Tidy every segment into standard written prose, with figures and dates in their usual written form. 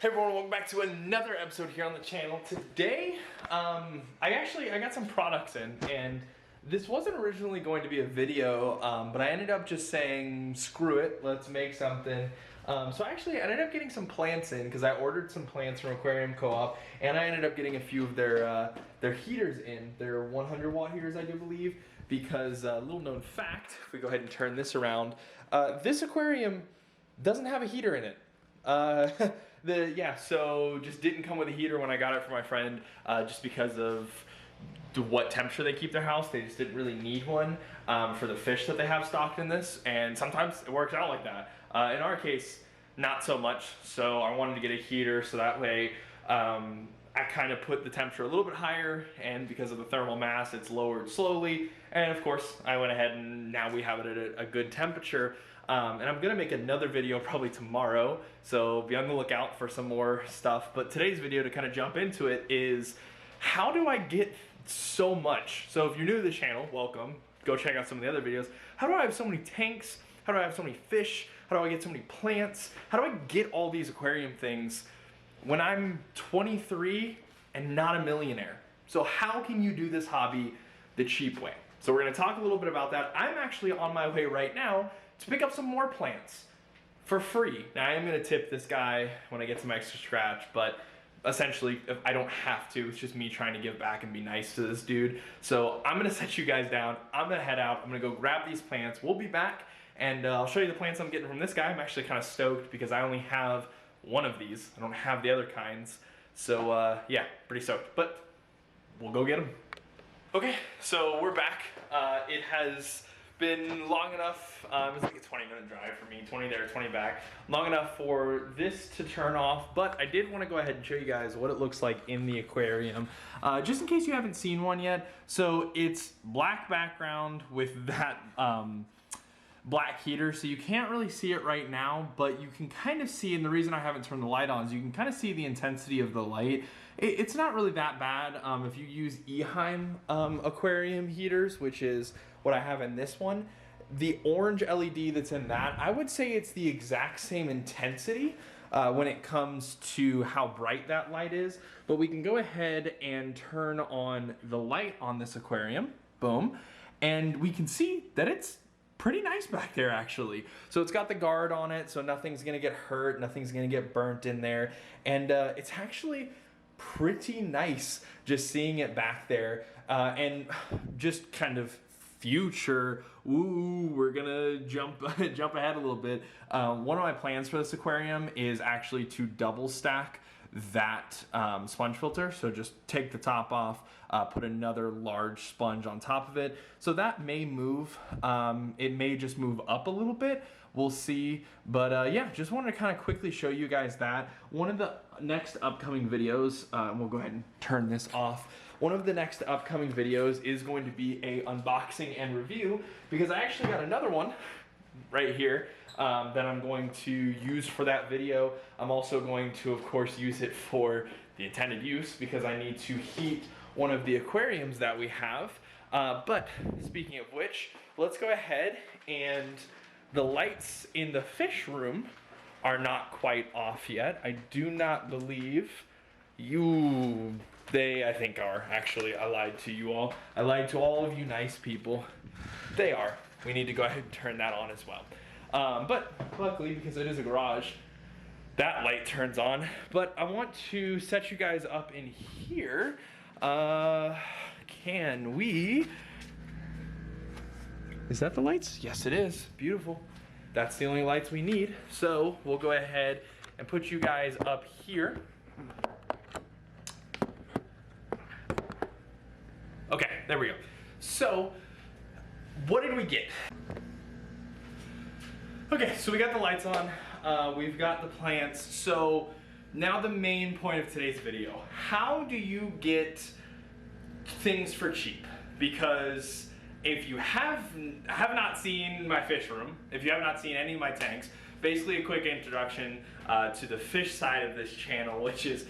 Hey everyone, welcome back to another episode here on the channel. Today, I got some products in, and this wasn't originally going to be a video, but I ended up just saying, screw it, let's make something. So I ended up getting some plants in, because I ordered some plants from Aquarium Co-op, and I ended up getting a few of their heaters in. Their 100 watt heaters, I do believe, because little known fact, if we go ahead and turn this around, this aquarium doesn't have a heater in it. So just didn't come with a heater when I got it for my friend, just because of what temperature they keep their house. They just didn't really need one for the fish that they have stocked in this, and sometimes it works out like that. In our case, not so much, so I wanted to get a heater so that way I kind of put the temperature a little bit higher, and because of the thermal mass, it's lowered slowly. And of course, I went ahead and now we have it at a good temperature. And I'm gonna make another video probably tomorrow, so be on the lookout for some more stuff. But today's video, to kind of jump into it, is how do I get so much? So if you're new to the channel, welcome. Go check out some of the other videos. How do I have so many tanks? How do I have so many fish? How do I get so many plants? How do I get all these aquarium things when I'm 23 and not a millionaire? So how can you do this hobby the cheap way? So we're gonna talk a little bit about that. I'm actually on my way right now to pick up some more plants for free. Now I am gonna tip this guy when I get some extra scratch, but essentially I don't have to. It's just me trying to give back and be nice to this dude. So I'm gonna set you guys down. I'm gonna head out. I'm gonna go grab these plants. We'll be back, and I'll show you the plants I'm getting from this guy. I'm actually kind of stoked because I only have one of these. I don't have the other kinds. So yeah, pretty stoked, but we'll go get them. Okay, so we're back. It has been long enough, it's like a 20-minute drive for me, 20 there, 20 back. Long enough for this to turn off, but I did want to go ahead and show you guys what it looks like in the aquarium, just in case you haven't seen one yet. So it's black background with that black heater, so you can't really see it right now, but you can kind of see, and the reason I haven't turned the light on is you can kind of see the intensity of the light. It's not really that bad if you use Eheim aquarium heaters, which is what I have in this one. The orange LED that's in that, I would say it's the exact same intensity when it comes to how bright that light is, but we can go ahead and turn on the light on this aquarium, boom, and we can see that it's pretty nice back there actually. So it's got the guard on it, so nothing's gonna get hurt, nothing's gonna get burnt in there, and it's actually pretty nice just seeing it back there, and just kind of future, ooh, we're gonna jump ahead a little bit. One of my plans for this aquarium is actually to double stack that sponge filter. So just take the top off, put another large sponge on top of it. So that may move, it may just move up a little bit, we'll see. But yeah, just wanted to kind of quickly show you guys that. One of the next upcoming videos, we'll go ahead and turn this off. One of the next upcoming videos is going to be a unboxing and review, because I actually got another one right here that I'm going to use for that video. I'm also going to, of course, use it for the intended use because I need to heat one of the aquariums that we have. But speaking of which, let's go ahead, and the lights in the fish room are not quite off yet. I do not believe they, I think, are. Actually, I lied to you all. I lied to all of you nice people. They are. We need to go ahead and turn that on as well. But luckily, because it is a garage, that light turns on. But I want to set you guys up in here. Can we? Is that the lights? Yes, it is. Beautiful. That's the only lights we need. So we'll go ahead and put you guys up here. Okay, there we go. So, what did we get? Okay, so we got the lights on, we've got the plants. So now the main point of today's video, how do you get things for cheap? Because if you have not seen my fish room, if you have not seen any of my tanks, basically a quick introduction to the fish side of this channel, which is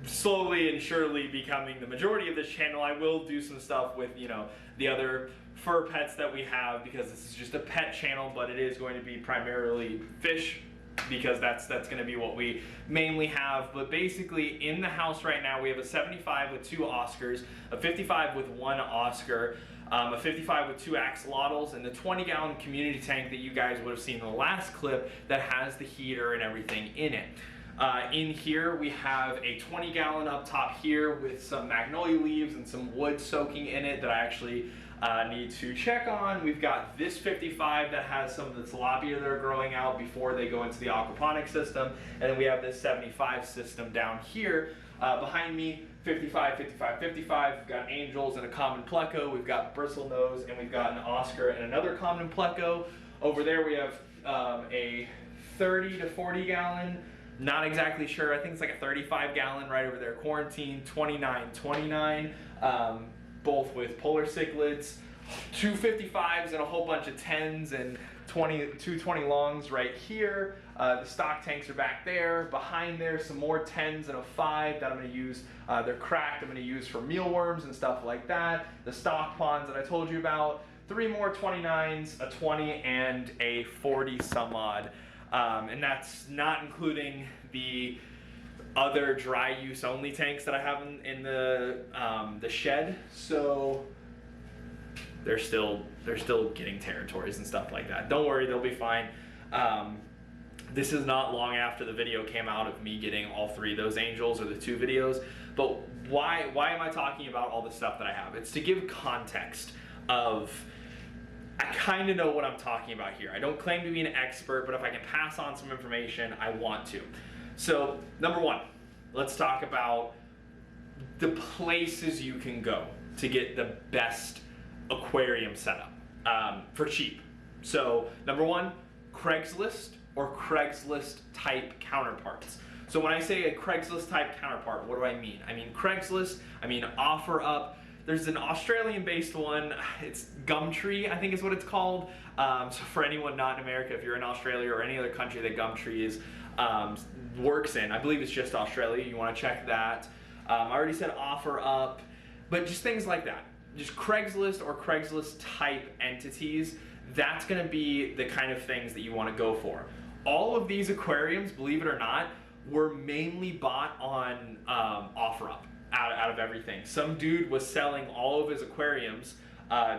slowly and surely becoming the majority of this channel. I will do some stuff with, you know, the other fur pets that we have, because this is just a pet channel, but it is going to be primarily fish because that's going to be what we mainly have. But basically in the house right now we have a 75 with 2 Oscars, a 55 with 1 Oscar, a 55 with 2 axolotls, and the 20-gallon community tank that you guys would have seen in the last clip that has the heater and everything in it. In here we have a 20-gallon up top here with some magnolia leaves and some wood soaking in it that I actually need to check on. We've got this 55 that has some of the tilapia that are growing out before they go into the aquaponic system, and then we have this 75 system down here. Behind me, 55, 55, 55. We've got angels and a common pleco. We've got bristlenose, and we've got an Oscar and another common pleco. Over there we have a 30 to 40 gallon. Not exactly sure. I think it's like a 35 gallon right over there. Quarantine, 29, 29. Both with polar cichlids, 2 55s and a whole bunch of 10s and 2 20 longs right here. The stock tanks are back there. Behind there, some more 10s and a 5 that I'm going to use. They're cracked. I'm going to use for mealworms and stuff like that. The stock ponds that I told you about. 3 more 29s, a 20, and a 40 some odd. And that's not including the other dry use only tanks that I have in the shed. So they're still getting territories and stuff like that. Don't worry, they'll be fine. This is not long after the video came out of me getting all 3 of those angels, or the 2 videos. But why am I talking about all the stuff that I have? It's to give context of, I kind of know what I'm talking about here. I don't claim to be an expert, but if I can pass on some information, I want to. So, number 1, let's talk about the places you can go to get the best aquarium setup for cheap. So, number 1, Craigslist or Craigslist type counterparts. So when I say a Craigslist type counterpart, what do I mean? I mean Craigslist, I mean OfferUp. There's an Australian-based one, it's Gumtree, I think is what it's called. So for anyone not in America, if you're in Australia or any other country that Gumtree is, works in, I believe it's just Australia, you want to check that. I already said OfferUp, but just things like that. Just Craigslist or Craigslist type entities, that's going to be the kind of things that you want to go for. All of these aquariums, believe it or not, were mainly bought on OfferUp. Out of everything. Some dude was selling all of his aquariums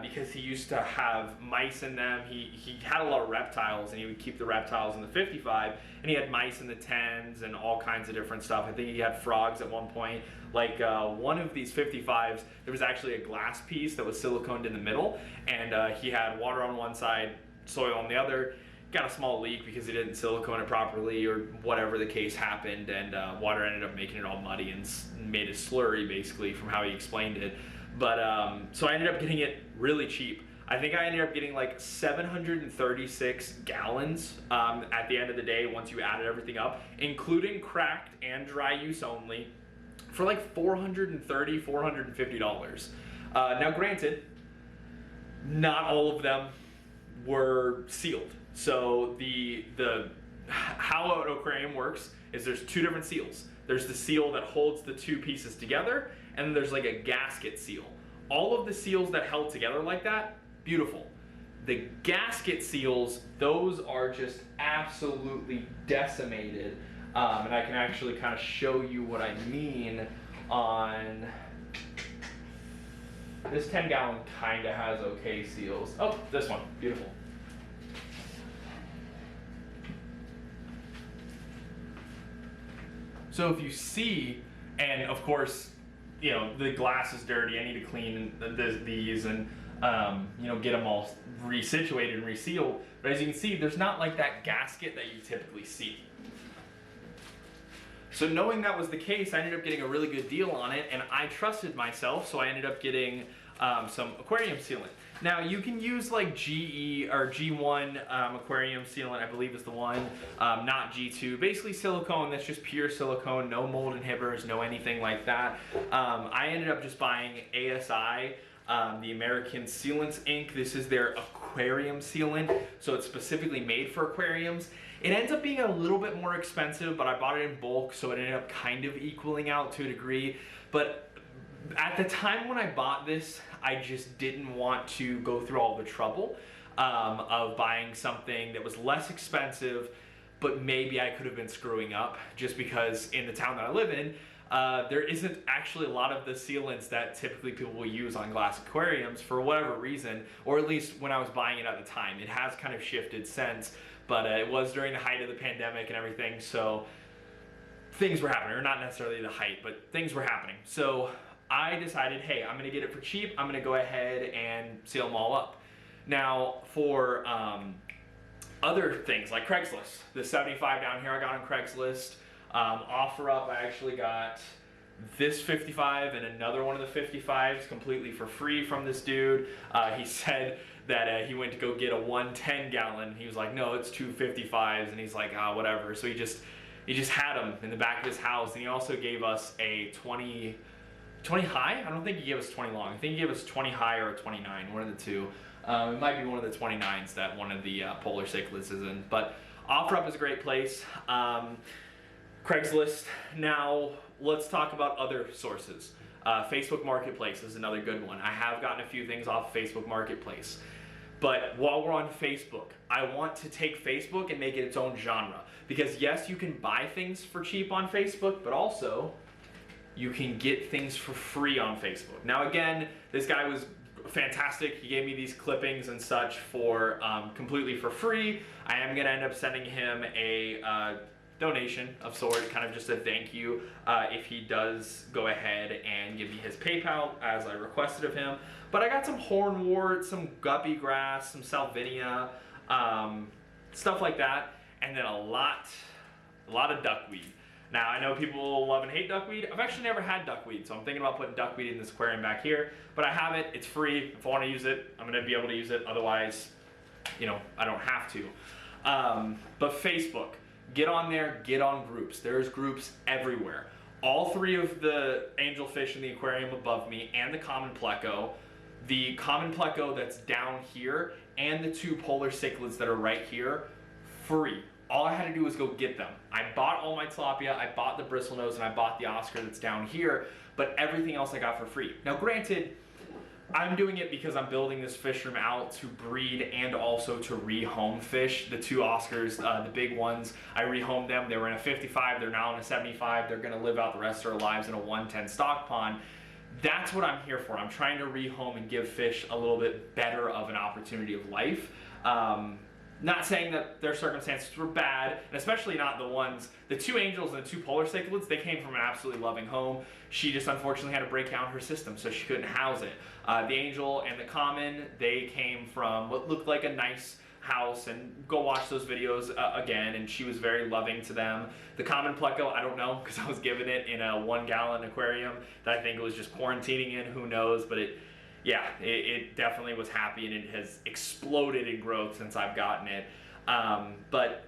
because he used to have mice in them. He had a lot of reptiles, and he would keep the reptiles in the 55, and he had mice in the 10s and all kinds of different stuff. I think he had frogs at one point. Like one of these 55s, there was actually a glass piece that was siliconed in the middle, and he had water on one side, soil on the other. Got a small leak because he didn't silicone it properly, or whatever the case happened, and water ended up making it all muddy and made it slurry, basically, from how he explained it. But so I ended up getting it really cheap. I think I ended up getting like 736 gallons at the end of the day once you added everything up, including cracked and dry use only, for like $430, $450. Now granted, not all of them were sealed. So how an aquarium works is there's 2 different seals. There's the seal that holds the 2 pieces together, and then there's like a gasket seal. All of the seals that held together like that, beautiful. The gasket seals, those are just absolutely decimated. And I can actually kind of show you what I mean on this 10-gallon kind of has okay seals. Oh, this one, beautiful. So if you see, and of course, you know, the glass is dirty, I need to clean these and, you know, get them all resituated and resealed. But as you can see, there's not like that gasket that you typically see. So knowing that was the case, I ended up getting a really good deal on it, and I trusted myself, so I ended up getting some aquarium sealant. Now you can use like GE or G1 aquarium sealant, I believe is the one, not G2. Basically silicone that's just pure silicone, no mold inhibitors, no anything like that. I ended up just buying ASI, the American Sealants Inc. This is their aquarium sealant, so it's specifically made for aquariums. It ends up being a little bit more expensive, but I bought it in bulk, so it ended up kind of equaling out to a degree. But at the time when I bought this, I just didn't want to go through all the trouble of buying something that was less expensive, but maybe I could have been screwing up, just because in the town that I live in, there isn't actually a lot of the sealants that typically people will use on glass aquariums for whatever reason, or at least when I was buying it at the time. It has kind of shifted since, but it was during the height of the pandemic and everything, so things were happening, or not necessarily the height, but things were happening. So I decided, hey, I'm gonna get it for cheap. I'm gonna go ahead and seal them all up. Now, for other things like Craigslist, the 75 down here I got on Craigslist. OfferUp, I actually got this 55 and another one of the 55s completely for free from this dude. He said that he went to go get a 110 gallon. He was like, no, it's two 55s, and he's like, whatever. So he just had them in the back of his house, and he also gave us a 20 high. I don't think he gave us 20 long. I think he gave us 20 high or a 29, one of the two. It might be one of the 29s that one of the polar cichlids is in. But OfferUp is a great place. Craigslist. Now let's talk about other sources. Facebook Marketplace is another good one. I have gotten a few things off Facebook Marketplace. But while we're on Facebook, I want to take Facebook and make it its own genre. Because yes, you can buy things for cheap on Facebook, but also you can get things for free on Facebook. Now again, this guy was fantastic. He gave me these clippings and such for completely for free. I am gonna end up sending him a donation of sorts, kind of just a thank you, if he does go ahead and give me his PayPal as I requested of him. But I got some hornwort, some guppy grass, some salvinia, stuff like that, and then a lot of duckweed. Now, I know people love and hate duckweed. I've actually never had duckweed, so I'm thinking about putting duckweed in this aquarium back here. But I have it, it's free. If I want to use it, I'm gonna be able to use it. Otherwise, you know, I don't have to. But Facebook, get on there, get on groups. There's groups everywhere. All three of the angelfish in the aquarium above me and the common pleco, the common pleco that's down here, and the two polar cichlids that are right here, free. All I had to do was go get them. I bought all my tilapia, I bought the bristlenose, and I bought the Oscar that's down here, but everything else I got for free. Now granted, I'm doing it because I'm building this fish room out to breed and also to rehome fish. The two Oscars, the big ones, I rehomed them. They were in a 55, they're now in a 75. They're gonna live out the rest of their lives in a 110 stock pond. That's what I'm here for. I'm trying to rehome and give fish a little bit better of an opportunity of life. Not saying that their circumstances were bad, and especially not the two angels and the two polar cichlids, they came from an absolutely loving home. She just unfortunately had to break down her system, so she couldn't house it. The angel and the common, they came from what looked like a nice house, and go watch those videos again, and she was very loving to them. The common pleco, I don't know, because I was given it in a 1 gallon aquarium that I think it was just quarantining in, who knows, but it definitely was happy, and it has exploded in growth since I've gotten it. But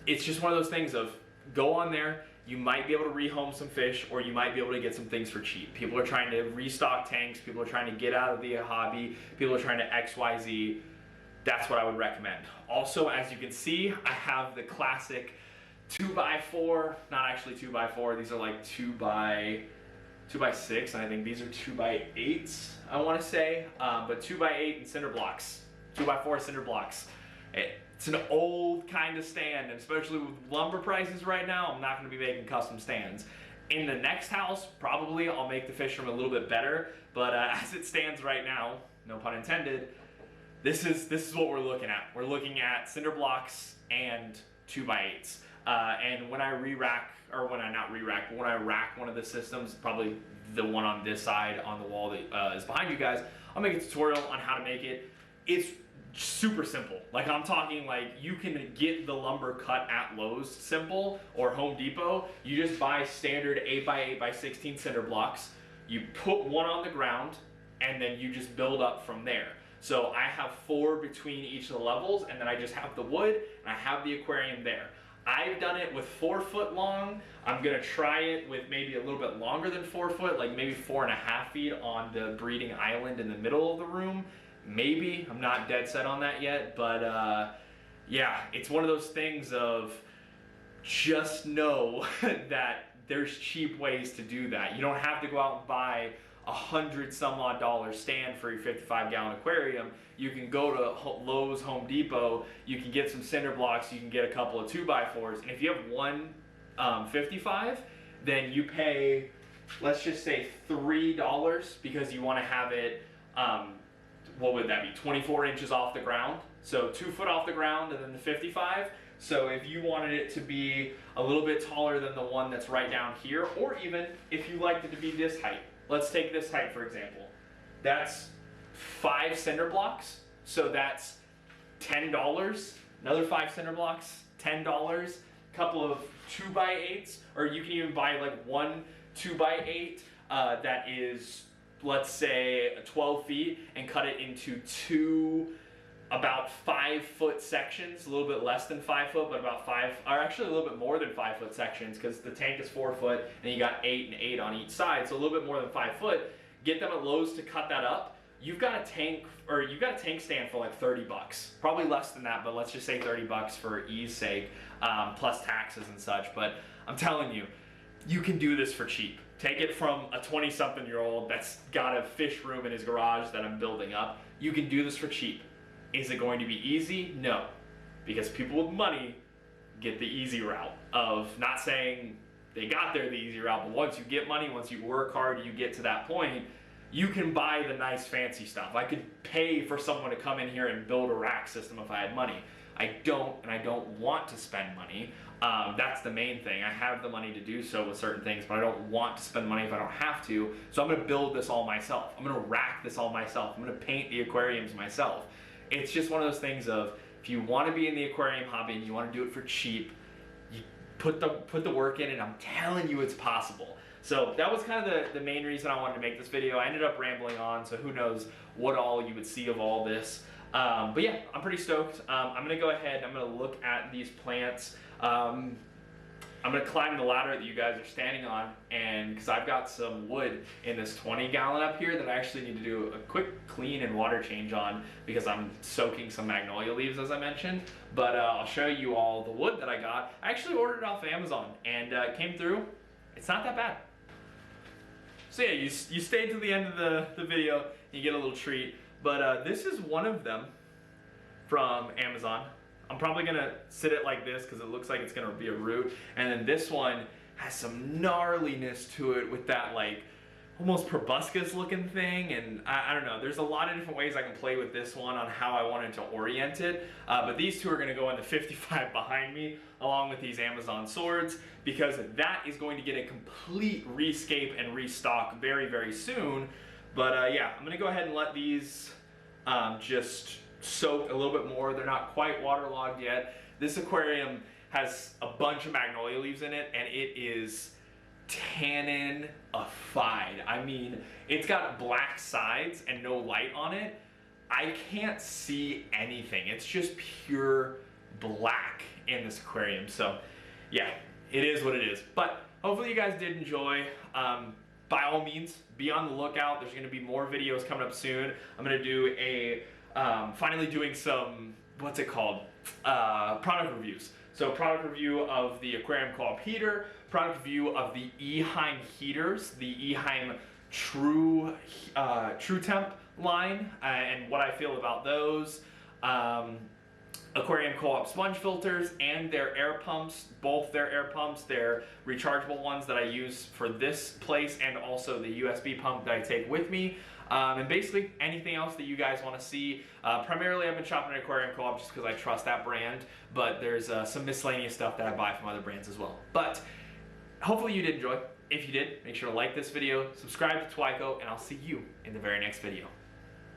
it's just one of those things of go on there, you might be able to rehome some fish, or you might be able to get some things for cheap. People are trying to restock tanks, people are trying to get out of the hobby, people are trying to XYZ. That's what I would recommend. Also, as you can see, I have the classic 2x4, not actually 2x4, these are like 2x6, and I think these are 2x8s, I want to say, but 2x8 and cinder blocks, 2x4 cinder blocks. It's an old kind of stand, and especially with lumber prices right now, I'm not going to be making custom stands. In the next house, probably I'll make the fish room a little bit better, but as it stands right now, no pun intended, this is what we're looking at. We're looking at cinder blocks and 2x8s. And when I re-rack, or when I not re-rack, but when I rack one of the systems, probably the one on this side on the wall that is behind you guys, I'll make a tutorial on how to make it. It's super simple. Like, I'm talking like you can get the lumber cut at Lowe's simple or Home Depot. You just buy standard 8x8x16 cinder blocks. You put one on the ground, and then you just build up from there. So I have 4 between each of the levels, and then I just have the wood, and I have the aquarium there. I've done it with 4 foot long. I'm gonna try it with maybe a little bit longer than 4 foot, like maybe 4.5 feet on the breeding island in the middle of the room. Maybe, I'm not dead set on that yet, but yeah, it's one of those things of just know that there's cheap ways to do that. You don't have to go out and buy $100 some odd stand for your 55-gallon aquarium. You can go to Lowe's, Home Depot, you can get some cinder blocks, you can get a couple of 2x4s, and if you have one 55, then you pay, let's just say $3 because you want to have it, what would that be, 24 inches off the ground? So 2 foot off the ground and then the 55. So if you wanted it to be a little bit taller than the one that's right down here, or even if you liked it to be this height, let's take this height for example. That's 5 cinder blocks, so that's $10. Another 5 cinder blocks, $10. A couple of 2x8s, or you can even buy like one 2x8 that is, let's say, 12 feet, and cut it into 2 about 5 foot sections, a little bit less than 5 foot, but about 5, or actually a little bit more than 5 foot sections, because the tank is 4 foot and you got 8 and 8 on each side, so a little bit more than 5 foot. Get them at Lowe's to cut that up. You've got a tank, or you've got a tank stand for like 30 bucks, probably less than that, but let's just say 30 bucks for ease sake, plus taxes and such. But I'm telling you, you can do this for cheap. Take it from a 20-something-year-old that's got a fish room in his garage that I'm building up. You can do this for cheap. Is it going to be easy? No, because people with money get the easy route of, not saying they got there the easy route, but once you get money, once you work hard, you get to that point, you can buy the nice fancy stuff. I could pay for someone to come in here and build a rack system if I had money. I don't, and I don't want to spend money. That's the main thing. I have the money to do so with certain things, but I don't want to spend money if I don't have to. So I'm gonna build this all myself. I'm gonna rack this all myself. I'm gonna paint the aquariums myself. It's just one of those things of, if you want to be in the aquarium hobby and you want to do it for cheap, you put the work in, and I'm telling you it's possible. So that was kind of the main reason I wanted to make this video. I ended up rambling on, so who knows what all you would see of all this. But yeah, I'm pretty stoked. I'm gonna go ahead, I'm gonna look at these plants. I'm gonna climb the ladder that you guys are standing on, and because I've got some wood in this 20-gallon up here that I actually need to do a quick clean and water change on, because I'm soaking some magnolia leaves, as I mentioned. But I'll show you all the wood that I got. I actually ordered it off Amazon, and it came through. It's not that bad. So yeah, you stay to the end of the video, and you get a little treat. But this is one of them from Amazon. I'm probably gonna sit it like this because it looks like it's gonna be a root. And then this one has some gnarliness to it with that like almost proboscis looking thing. And I don't know, there's a lot of different ways I can play with this one on how I wanted to orient it. But these two are gonna go in the 55 behind me along with these Amazon swords, because that is going to get a complete rescape and restock very, very soon. But yeah, I'm gonna go ahead and let these just soak a little bit more. They're not quite waterlogged yet. This aquarium has a bunch of magnolia leaves in it, and it is tannin-ified. I mean, it's got black sides and no light on it. I can't see anything. It's just pure black in this aquarium. So yeah, it is what it is. But hopefully you guys did enjoy. By all means, be on the lookout. There's gonna be more videos coming up soon. I'm gonna do a finally doing some, what's it called, product reviews. So product review of the aquarium co-op heater, product review of the Eheim heaters, the Eheim True Temp line, and what I feel about those. Aquarium co-op sponge filters and their air pumps, both their air pumps, their rechargeable ones that I use for this place, and also the USB pump that I take with me. And basically anything else that you guys want to see. Primarily I've been shopping at Aquarium Co-op just because I trust that brand, but there's some miscellaneous stuff that I buy from other brands as well. But hopefully you did enjoy. If you did, make sure to like this video, subscribe to TOAIKO, and I'll see you in the very next video.